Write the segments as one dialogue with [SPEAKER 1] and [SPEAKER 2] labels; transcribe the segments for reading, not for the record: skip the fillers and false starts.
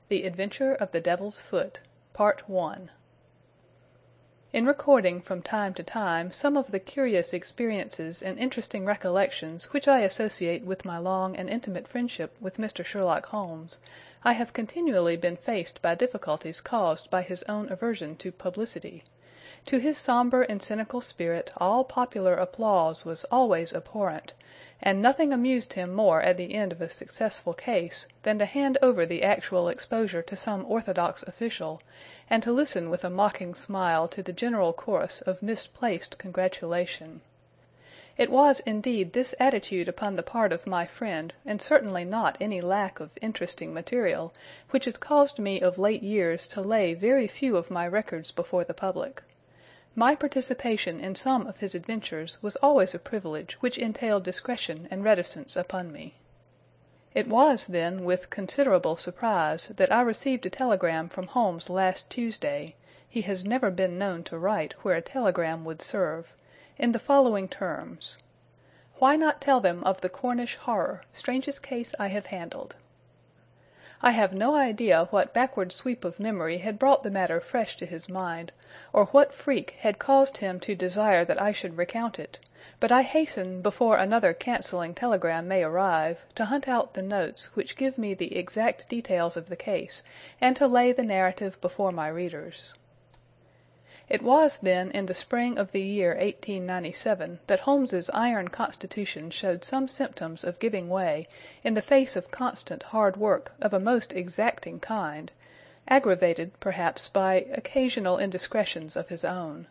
[SPEAKER 1] The Adventure of the Devil's Foot, Part I. In recording from time to time some of the curious experiences and interesting recollections which I associate with my long and intimate friendship with Mr. Sherlock Holmes, I have continually been faced by difficulties caused by his own aversion to publicity. To his sombre and cynical spirit all popular applause was always abhorrent, and nothing amused him more at the end of a successful case than to hand over the actual exposure to some orthodox official, and to listen with a mocking smile to the general chorus of misplaced congratulation. It was indeed this attitude upon the part of my friend, and certainly not any lack of interesting material, which has caused me of late years to lay very few of my records before the public. My participation in some of his adventures was always a privilege which entailed discretion and reticence upon me. It was, then, with considerable surprise that I received a telegram from Holmes last Tuesday (he has never been known to write where a telegram would serve), in the following terms: "Why not tell them of the Cornish horror, strangest case I have handled?" I have no idea what backward sweep of memory had brought the matter fresh to his mind, or what freak had caused him to desire that I should recount it, but I hasten, before another cancelling telegram may arrive, to hunt out the notes which give me the exact details of the case, and to lay the narrative before my readers. It was, then, in the spring of the year 1897 that Holmes's iron constitution showed some symptoms of giving way in the face of constant hard work of a most exacting kind, aggravated, perhaps, by occasional indiscretions of his own.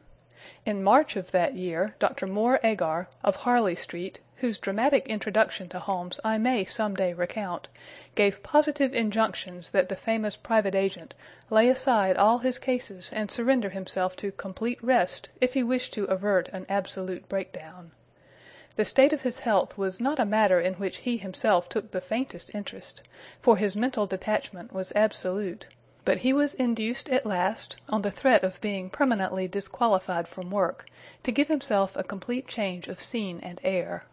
[SPEAKER 1] In March of that year Dr. Moore Agar, of Harley Street, whose dramatic introduction to Holmes I may some day recount, gave positive injunctions that the famous private agent lay aside all his cases and surrender himself to complete rest if he wished to avert an absolute breakdown. The state of his health was not a matter in which he himself took the faintest interest, for his mental detachment was absolute, but he was induced at last, on the threat of being permanently disqualified from work, to give himself a complete change of scene and air.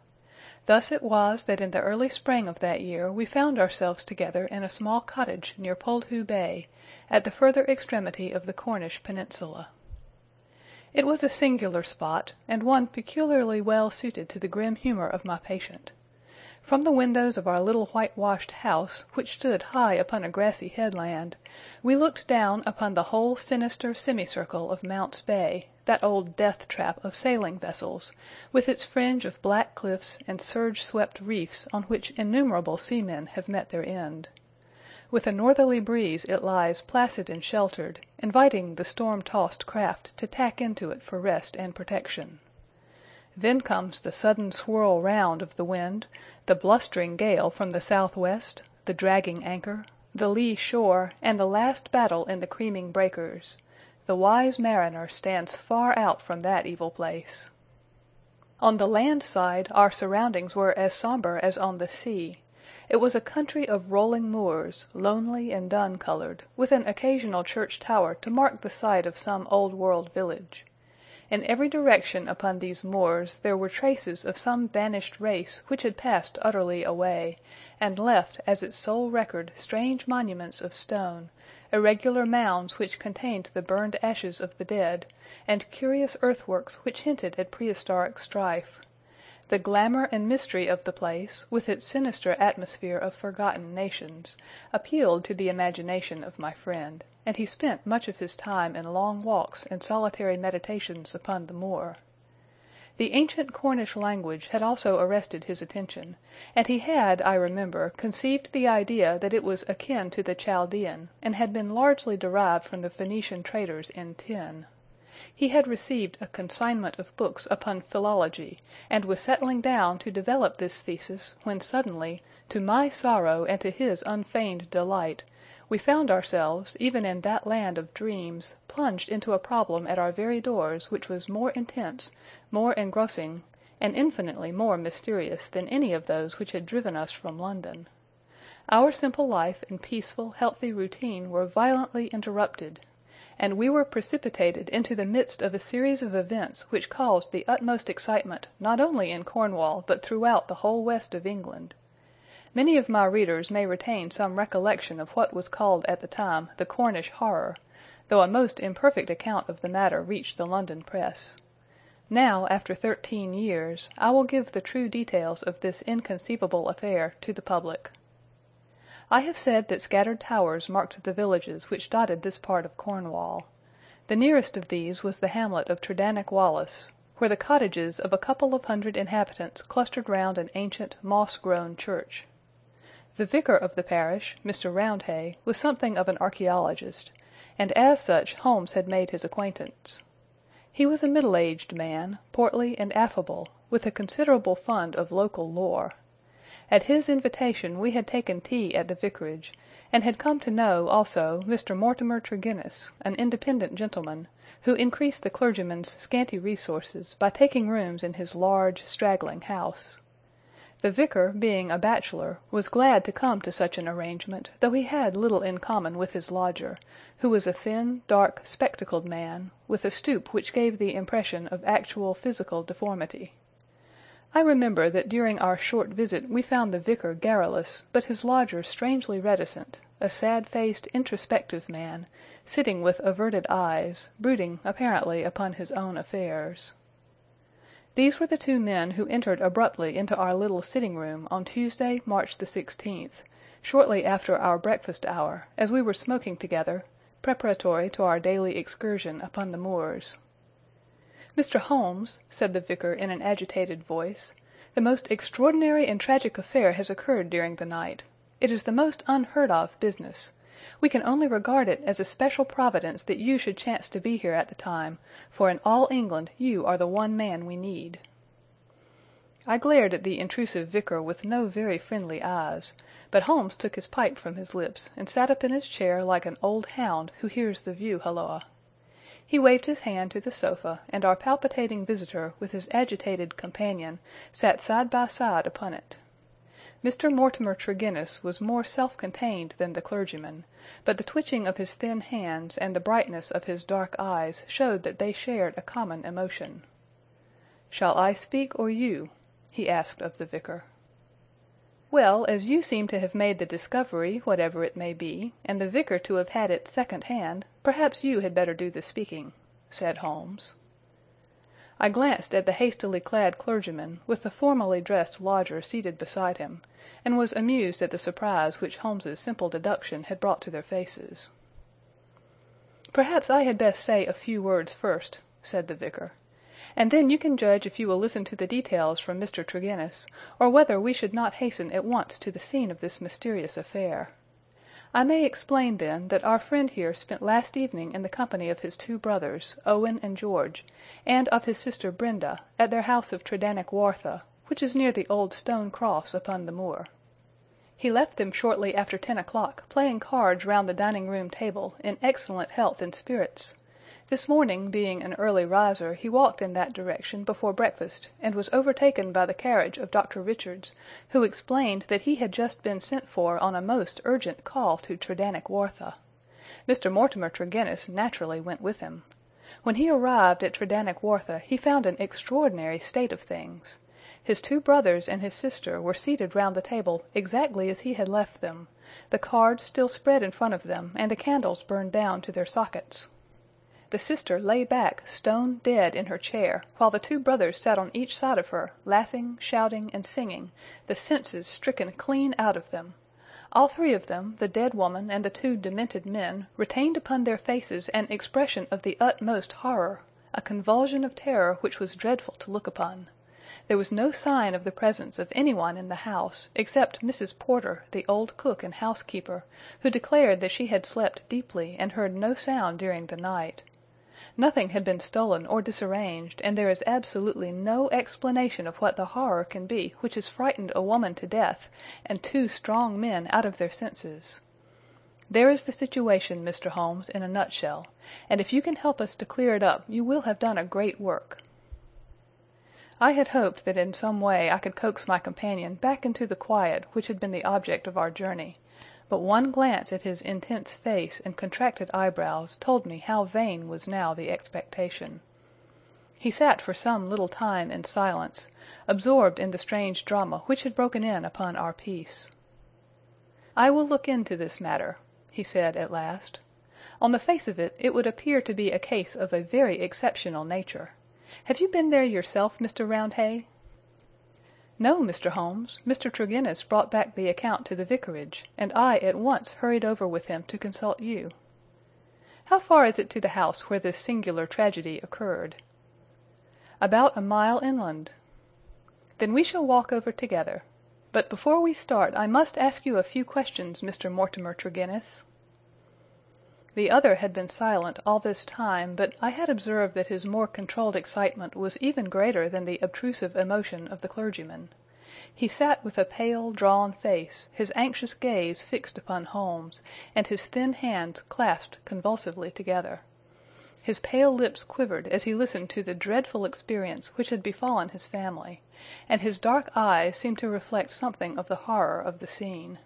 [SPEAKER 1] Thus it was that in the early spring of that year we found ourselves together in a small cottage near Poldhu Bay, at the further extremity of the Cornish peninsula. It was a singular spot, and one peculiarly well suited to the grim humour of my patient. From the windows of our little whitewashed house, which stood high upon a grassy headland, we looked down upon the whole sinister semicircle of Mounts Bay, that old death-trap of sailing vessels, with its fringe of black cliffs and surge-swept reefs on which innumerable seamen have met their end. With a northerly breeze it lies placid and sheltered, inviting the storm-tossed craft to tack into it for rest and protection. Then comes the sudden swirl round of the wind, the blustering gale from the southwest, the dragging anchor, the lee shore, and the last battle in the creaming breakers. The wise mariner stands far out from that evil place. On the land side our surroundings were as sombre as on the sea. It was a country of rolling moors, lonely and dun-coloured, with an occasional church tower to mark the site of some old-world village. In every direction upon these moors there were traces of some vanished race which had passed utterly away, and left as its sole record strange monuments of stone, irregular mounds which contained the burned ashes of the dead, and curious earthworks which hinted at prehistoric strife. The glamour and mystery of the place, with its sinister atmosphere of forgotten nations, appealed to the imagination of my friend, and he spent much of his time in long walks and solitary meditations upon the moor. The ancient Cornish language had also arrested his attention, and he had, I remember, conceived the idea that it was akin to the Chaldean, and had been largely derived from the Phoenician traders in tin. He had received a consignment of books upon philology, and was settling down to develop this thesis, when suddenly, to my sorrow and to his unfeigned delight, we found ourselves, even in that land of dreams, plunged into a problem at our very doors which was more intense, more engrossing, and infinitely more mysterious than any of those which had driven us from London. Our simple life and peaceful, healthy routine were violently interrupted, and we were precipitated into the midst of a series of events which caused the utmost excitement not only in Cornwall but throughout the whole west of England. Many of my readers may retain some recollection of what was called at the time the Cornish horror, though a most imperfect account of the matter reached the London press. Now, after 13 years, I will give the true details of this inconceivable affair to the public. I have said that scattered towers marked the villages which dotted this part of Cornwall. The nearest of these was the hamlet of Tredannick Wallace, where the cottages of a couple of hundred inhabitants clustered round an ancient, moss-grown church. The vicar of the parish, Mr. Roundhay, was something of an archaeologist, and as such Holmes had made his acquaintance. He was a middle-aged man, portly and affable, with a considerable fund of local lore. At his invitation we had taken tea at the vicarage, and had come to know, also, Mr. Mortimer Tregennis, an independent gentleman, who increased the clergyman's scanty resources by taking rooms in his large, straggling house. The vicar, being a bachelor, was glad to come to such an arrangement, though he had little in common with his lodger, who was a thin, dark, spectacled man, with a stoop which gave the impression of actual physical deformity. I remember that during our short visit we found the vicar garrulous, but his lodger strangely reticent, a sad-faced, introspective man, sitting with averted eyes, brooding apparently upon his own affairs. These were the two men who entered abruptly into our little sitting-room on Tuesday, March the 16th, shortly after our breakfast hour, as we were smoking together, preparatory to our daily excursion upon the moors. "Mr. Holmes," said the vicar in an agitated voice, "the most extraordinary and tragic affair has occurred during the night. It is the most unheard-of business. We can only regard it as a special providence that you should chance to be here at the time, for in all England you are the one man we need." I glared at the intrusive vicar with no very friendly eyes, but Holmes took his pipe from his lips and sat up in his chair like an old hound who hears the view halloa. He waved his hand to the sofa, and our palpitating visitor with his agitated companion sat side by side upon it. Mr. Mortimer Tregennis was more self-contained than the clergyman, but the twitching of his thin hands and the brightness of his dark eyes showed that they shared a common emotion. "Shall I speak or you?" he asked of the vicar. "Well, as you seem to have made the discovery, whatever it may be, and the vicar to have had it second hand, perhaps you had better do the speaking," said Holmes. I glanced at the hastily clad clergyman, with the formally dressed lodger seated beside him, and was amused at the surprise which Holmes's simple deduction had brought to their faces. "Perhaps I had best say a few words first," said the vicar, "and then you can judge if you will listen to the details from Mr. Tregennis, or whether we should not hasten at once to the scene of this mysterious affair. I may explain, then, that our friend here spent last evening in the company of his two brothers, Owen and George, and of his sister Brenda, at their house of Tredannick Wartha, which is near the old stone cross upon the moor. He left them shortly after 10 o'clock, playing cards round the dining-room table, in excellent health and spirits. This morning, being an early riser, he walked in that direction before breakfast, and was overtaken by the carriage of Dr. Richards, who explained that he had just been sent for on a most urgent call to Tredannick Wartha. Mr. Mortimer Tregennis naturally went with him. When he arrived at Tredannick Wartha he found an extraordinary state of things. His two brothers and his sister were seated round the table exactly as he had left them, the cards still spread in front of them, and the candles burned down to their sockets. The sister lay back stone dead in her chair, while the two brothers sat on each side of her, laughing, shouting, and singing, the senses stricken clean out of them. All three of them, the dead woman and the two demented men, retained upon their faces an expression of the utmost horror, a convulsion of terror which was dreadful to look upon. There was no sign of the presence of anyone in the house, except Mrs. Porter, the old cook and housekeeper, who declared that she had slept deeply and heard no sound during the night. Nothing had been stolen or disarranged, and there is absolutely no explanation of what the horror can be which has frightened a woman to death, and two strong men out of their senses. There is the situation, Mr. Holmes, in a nutshell, and if you can help us to clear it up you will have done a great work." I had hoped that in some way I could coax my companion back into the quiet which had been the object of our journey, but one glance at his intense face and contracted eyebrows told me how vain was now the expectation. He sat for some little time in silence, absorbed in the strange drama which had broken in upon our peace. "I will look into this matter," he said at last. "On the face of it, it would appear to be a case of a very exceptional nature. Have you been there yourself, Mr. Roundhay?" "No, Mr. Holmes. Mr. Tregennis brought back the account to the vicarage, and I at once hurried over with him to consult you." "How far is it to the house where this singular tragedy occurred?" "About a mile inland." "Then we shall walk over together. But before we start I must ask you a few questions, Mr. Mortimer Tregennis." The other had been silent all this time, but I had observed that his more controlled excitement was even greater than the obtrusive emotion of the clergyman. He sat with a pale, drawn face, his anxious gaze fixed upon Holmes, and his thin hands clasped convulsively together. His pale lips quivered as he listened to the dreadful experience which had befallen his family, and his dark eyes seemed to reflect something of the horror of the scene.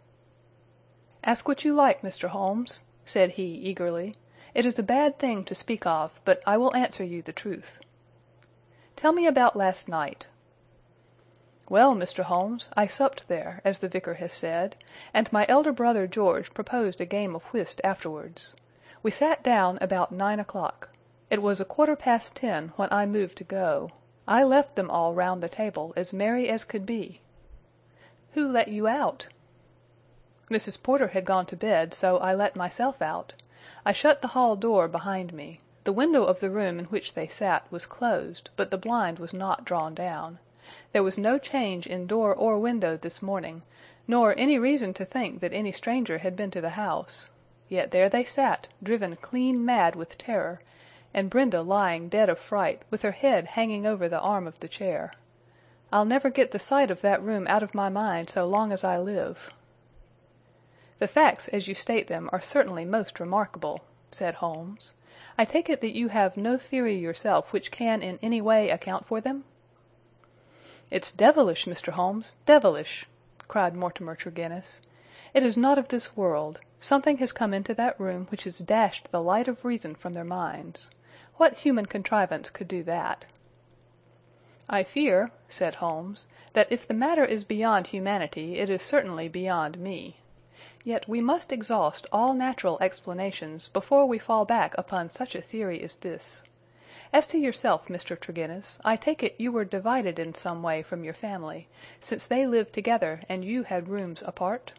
[SPEAKER 1] "Ask what you like, Mr. Holmes," said he eagerly. "It is a bad thing to speak of, but I will answer you the truth. Tell me about last night." "Well, Mr. Holmes, I supped there, as the vicar has said, and my elder brother George proposed a game of whist afterwards. We sat down about 9 o'clock. It was 10:15 when I moved to go. I left them all round the table as merry as could be." "Who let you out?" "Mrs. Porter had gone to bed, so I let myself out. I shut the hall door behind me. The window of the room in which they sat was closed, but the blind was not drawn down. There was no change in door or window this morning, nor any reason to think that any stranger had been to the house. Yet there they sat, driven clean mad with terror, and Brenda lying dead of fright, with her head hanging over the arm of the chair. I'll never get the sight of that room out of my mind so long as I live." "The facts as you state them are certainly most remarkable," said Holmes. "I take it that you have no theory yourself which can in any way account for them?" "It's devilish, Mr. Holmes, devilish!" cried Mortimer Tregennis. "It is not of this world. Something has come into that room which has dashed the light of reason from their minds. What human contrivance could do that?" "I fear," said Holmes, "that if the matter is beyond humanity, it is certainly beyond me. Yet we must exhaust all natural explanations before we fall back upon such a theory as this. As to yourself, Mr. Tregennis, I take it you were divided in some way from your family, since they lived together and you had rooms apart?"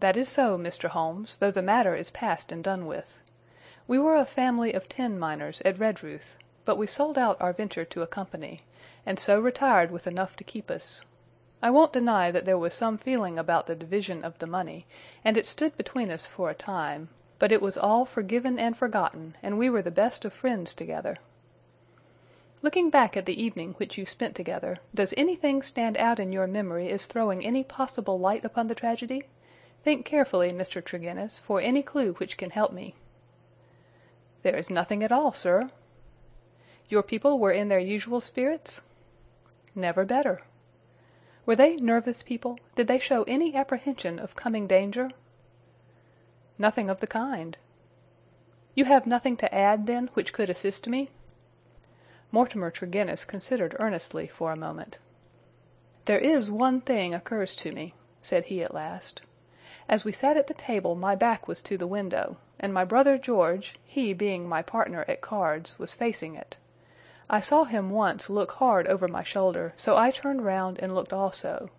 [SPEAKER 1] "That is so, Mr. Holmes, though the matter is past and done with. We were a family of tin miners at Redruth, but we sold out our venture to a company, and so retired with enough to keep us. I won't deny that there was some feeling about the division of the money, and it stood between us for a time, but it was all forgiven and forgotten, and we were the best of friends together. Looking back at the evening which you spent together, does anything stand out in your memory as throwing any possible light upon the tragedy? Think carefully, Mr. Tregennis, for any clue which can help me." "There is nothing at all, sir." "Your people were in their usual spirits?" "Never better." "Were they nervous people? Did they show any apprehension of coming danger?" "Nothing of the kind." "You have nothing to add, then, which could assist me?" Mortimer Tregennis considered earnestly for a moment. "There is one thing occurs to me," said he at last. "As we sat at the table my back was to the window, and my brother George, he being my partner at cards, was facing it. I saw him once look hard over my shoulder, so I turned round and looked also.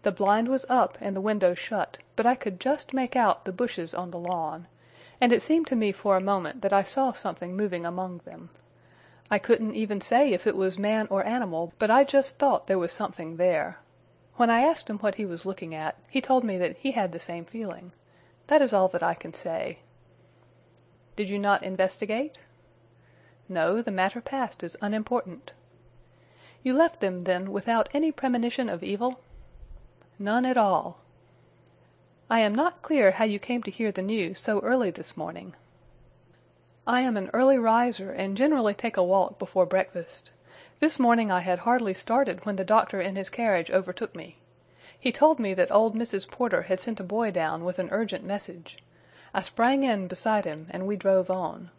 [SPEAKER 1] The blind was up and the window shut, but I could just make out the bushes on the lawn, and it seemed to me for a moment that I saw something moving among them. I couldn't even say if it was man or animal, but I just thought there was something there. When I asked him what he was looking at, he told me that he had the same feeling. That is all that I can say." "Did you not investigate?" "No, the matter passed as unimportant." "You left them, then, without any premonition of evil?" "None at all." "I am not clear how you came to hear the news so early this morning." "I am an early riser, and generally take a walk before breakfast. This morning I had hardly started when the doctor in his carriage overtook me. He told me that old Mrs. Porter had sent a boy down with an urgent message. I sprang in beside him, and we drove on.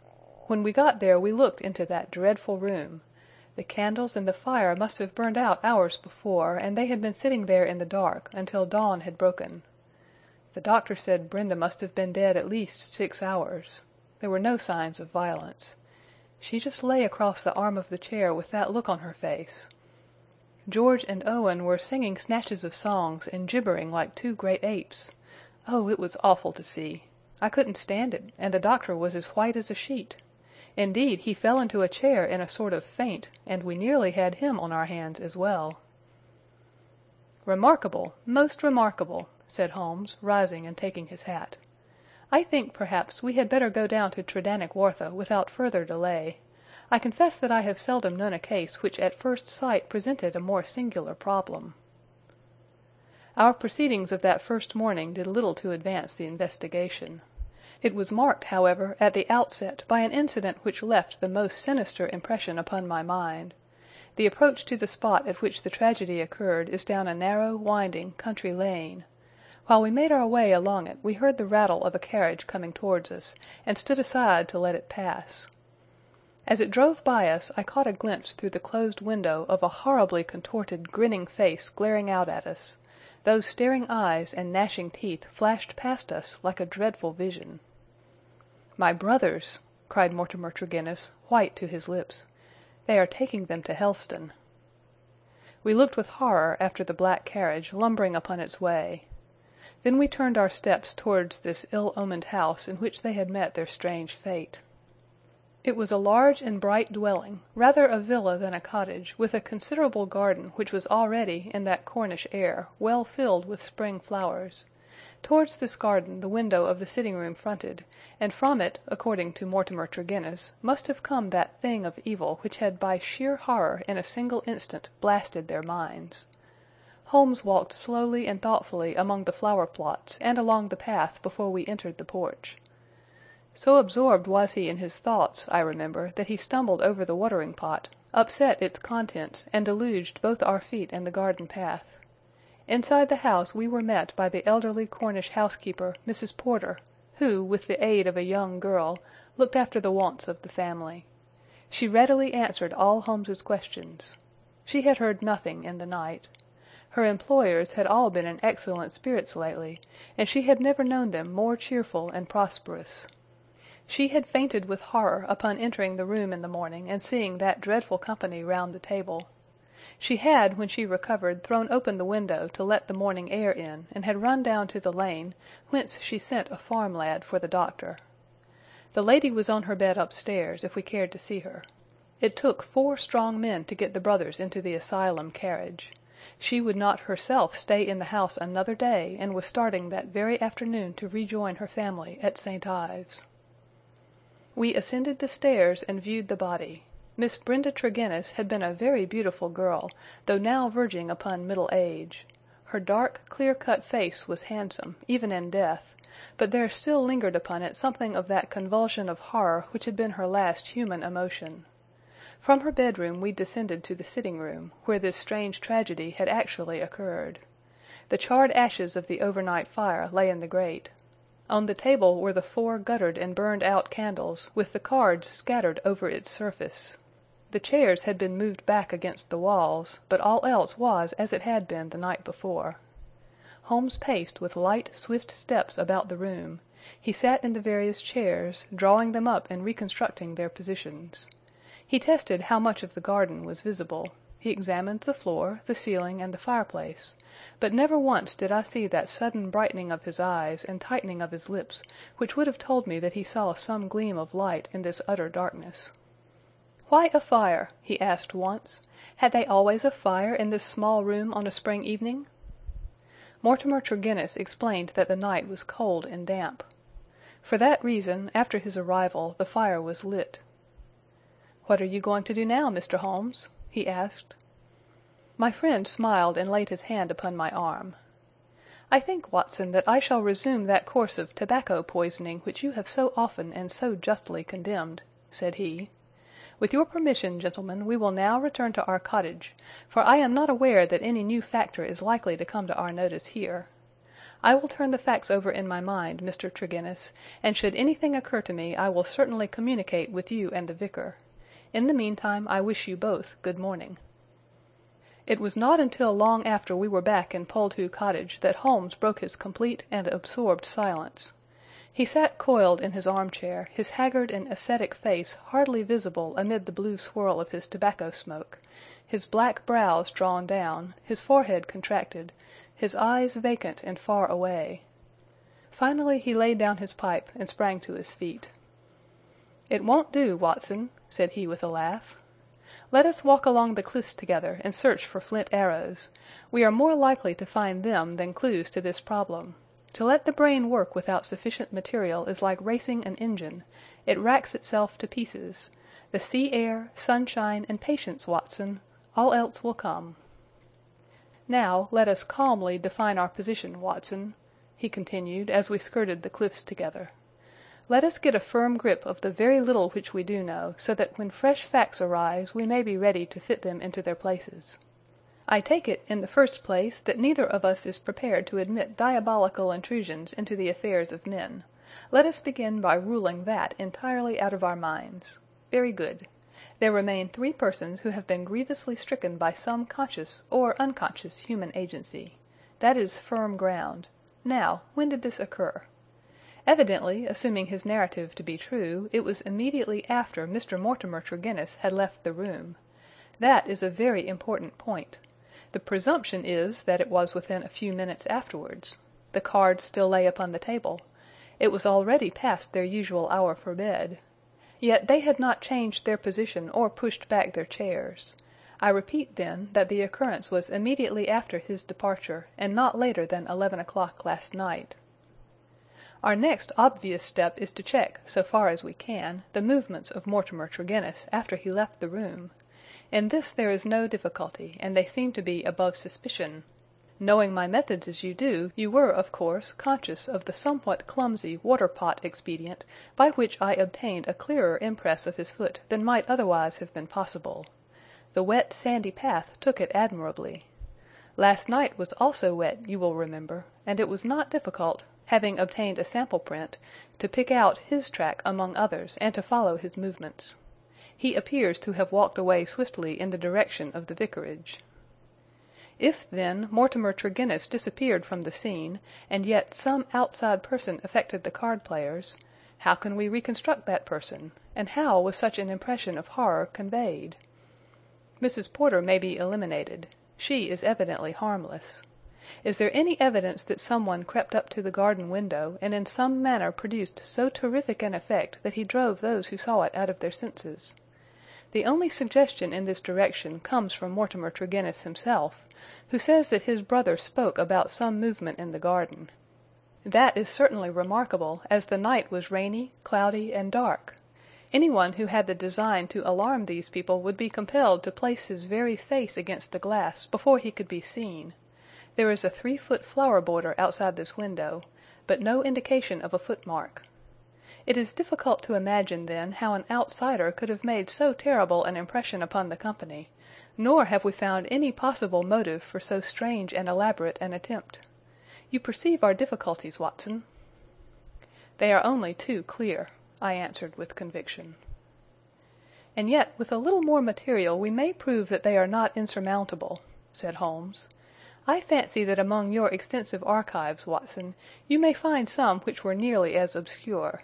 [SPEAKER 1] When we got there we looked into that dreadful room. The candles and the fire must have burned out hours before, and they had been sitting there in the dark until dawn had broken. The doctor said Brenda must have been dead at least 6 hours. There were no signs of violence. She just lay across the arm of the chair with that look on her face. George and Owen were singing snatches of songs and gibbering like two great apes. Oh, it was awful to see. I couldn't stand it, and the doctor was as white as a sheet. Indeed, he fell into a chair in a sort of faint, and we nearly had him on our hands as well. "Remarkable, most remarkable," said Holmes, rising and taking his hat. "I think, perhaps, we had better go down to Tredannick-Wartha without further delay. I confess that I have seldom known a case which at first sight presented a more singular problem." Our proceedings of that first morning did little to advance the investigation. It was marked, however, at the outset by an incident which left the most sinister impression upon my mind. The approach to the spot at which the tragedy occurred is down a narrow, winding, country lane. While we made our way along it, we heard the rattle of a carriage coming towards us, and stood aside to let it pass. As it drove by us, I caught a glimpse through the closed window of a horribly contorted, grinning face glaring out at us. Those staring eyes and gnashing teeth flashed past us like a dreadful vision. "My brothers!" cried Mortimer Tregennis, white to his lips. "They are taking them to Helston." We looked with horror after the black carriage lumbering upon its way. Then we turned our steps towards this ill-omened house in which they had met their strange fate. It was a large and bright dwelling, rather a villa than a cottage, with a considerable garden which was already, in that Cornish air, well filled with spring flowers. Towards this garden the window of the sitting-room fronted, and from it, according to Mortimer Tregennis, must have come that thing of evil which had by sheer horror in a single instant blasted their minds. Holmes walked slowly and thoughtfully among the flower-plots and along the path before we entered the porch. So absorbed was he in his thoughts, I remember, that he stumbled over the watering-pot, upset its contents, and deluged both our feet and the garden path. Inside the house we were met by the elderly Cornish housekeeper, Mrs. Porter, who, with the aid of a young girl, looked after the wants of the family. She readily answered all Holmes's questions. She had heard nothing in the night. Her employers had all been in excellent spirits lately, and she had never known them more cheerful and prosperous. She had fainted with horror upon entering the room in the morning and seeing that dreadful company round the table. She had, when she recovered, thrown open the window to let the morning air in, and had run down to the lane, whence she sent a farm lad for the doctor. The lady was on her bed upstairs, if we cared to see her. It took 4 strong men to get the brothers into the asylum carriage. She would not herself stay in the house another day, and was starting that very afternoon to rejoin her family at St. Ives. We ascended the stairs and viewed the body. Miss Brenda Tregennis had been a very beautiful girl, though now verging upon middle age. Her dark, clear-cut face was handsome, even in death, but there still lingered upon it something of that convulsion of horror which had been her last human emotion. From her bedroom we descended to the sitting-room, where this strange tragedy had actually occurred. The charred ashes of the overnight fire lay in the grate. On the table were the 4 guttered and burned-out candles, with the cards scattered over its surface. The chairs had been moved back against the walls, but all else was as it had been the night before. Holmes paced with light, swift steps about the room. He sat in the various chairs, drawing them up and reconstructing their positions. He tested how much of the garden was visible. He examined the floor, the ceiling, and the fireplace, but never once did I see that sudden brightening of his eyes and tightening of his lips which would have told me that he saw some gleam of light in this utter darkness. "Why a fire?" he asked once. "Had they always a fire in this small room on a spring evening?" Mortimer Tregennis explained that the night was cold and damp. For that reason, after his arrival, the fire was lit. "What are you going to do now, Mr. Holmes?" he asked. My friend smiled and laid his hand upon my arm. "I think, Watson, that I shall resume that course of tobacco poisoning which you have so often and so justly condemned," said he. "With your permission, gentlemen, we will now return to our cottage, for I am not aware that any new factor is likely to come to our notice here. I will turn the facts over in my mind, Mr. Tregennis, and should anything occur to me I will certainly communicate with you and the vicar. In the meantime I wish you both good morning." It was not until long after we were back in Poldhu Cottage that Holmes broke his complete and absorbed silence. He sat coiled in his armchair, his haggard and ascetic face hardly visible amid the blue swirl of his tobacco smoke, his black brows drawn down, his forehead contracted, his eyes vacant and far away. Finally he laid down his pipe and sprang to his feet. "It won't do, Watson," said he with a laugh. "Let us walk along the cliffs together and search for flint arrows. We are more likely to find them than clues to this problem. To let the brain work without sufficient material is like racing an engine. It racks itself to pieces. The sea air, sunshine, and patience, Watson. All else will come. Now let us calmly define our position, Watson," he continued, as we skirted the cliffs together. "Let us get a firm grip of the very little which we do know, so that when fresh facts arise we may be ready to fit them into their places. I take it, in the first place, that neither of us is prepared to admit diabolical intrusions into the affairs of men. Let us begin by ruling that entirely out of our minds. Very good. There remain 3 persons who have been grievously stricken by some conscious or unconscious human agency. That is firm ground. Now, when did this occur? Evidently, assuming his narrative to be true, it was immediately after Mr. Mortimer Tregennis had left the room. That is a very important point. The presumption is that it was within a few minutes afterwards. The cards still lay upon the table. It was already past their usual hour for bed. Yet they had not changed their position or pushed back their chairs. I repeat, then, that the occurrence was immediately after his departure, and not later than 11 o'clock last night. Our next obvious step is to check, so far as we can, the movements of Mortimer Tregennis after he left the room. In this there is no difficulty, and they seem to be above suspicion. Knowing my methods as you do, you were, of course, conscious of the somewhat clumsy water-pot expedient by which I obtained a clearer impress of his foot than might otherwise have been possible. The wet, sandy path took it admirably. Last night was also wet, you will remember, and it was not difficult, having obtained a sample print, to pick out his track among others and to follow his movements. He appears to have walked away swiftly in the direction of the vicarage. If, then, Mortimer Tregennis disappeared from the scene, and yet some outside person affected the card-players, how can we reconstruct that person, and how was such an impression of horror conveyed? Mrs. Porter may be eliminated. She is evidently harmless. Is there any evidence that someone crept up to the garden window and in some manner produced so terrific an effect that he drove those who saw it out of their senses? The only suggestion in this direction comes from Mortimer Tregennis himself, who says that his brother spoke about some movement in the garden. That is certainly remarkable, as the night was rainy, cloudy, and dark. Anyone who had the design to alarm these people would be compelled to place his very face against the glass before he could be seen. There is a 3-foot flower border outside this window, but no indication of a footmark. It is difficult to imagine, then, how an outsider could have made so terrible an impression upon the company, nor have we found any possible motive for so strange and elaborate an attempt. You perceive our difficulties, Watson. They are only too clear, I answered with conviction. And yet, with a little more material, we may prove that they are not insurmountable, said Holmes. I fancy that among your extensive archives, Watson, you may find some which were nearly as obscure.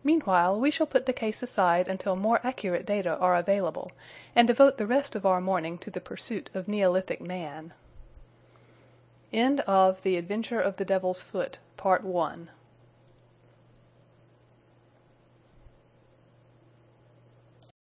[SPEAKER 1] Meanwhile, we shall put the case aside until more accurate data are available, and devote the rest of our morning to the pursuit of Neolithic man. End of The Adventure of the Devil's Foot, Part 1.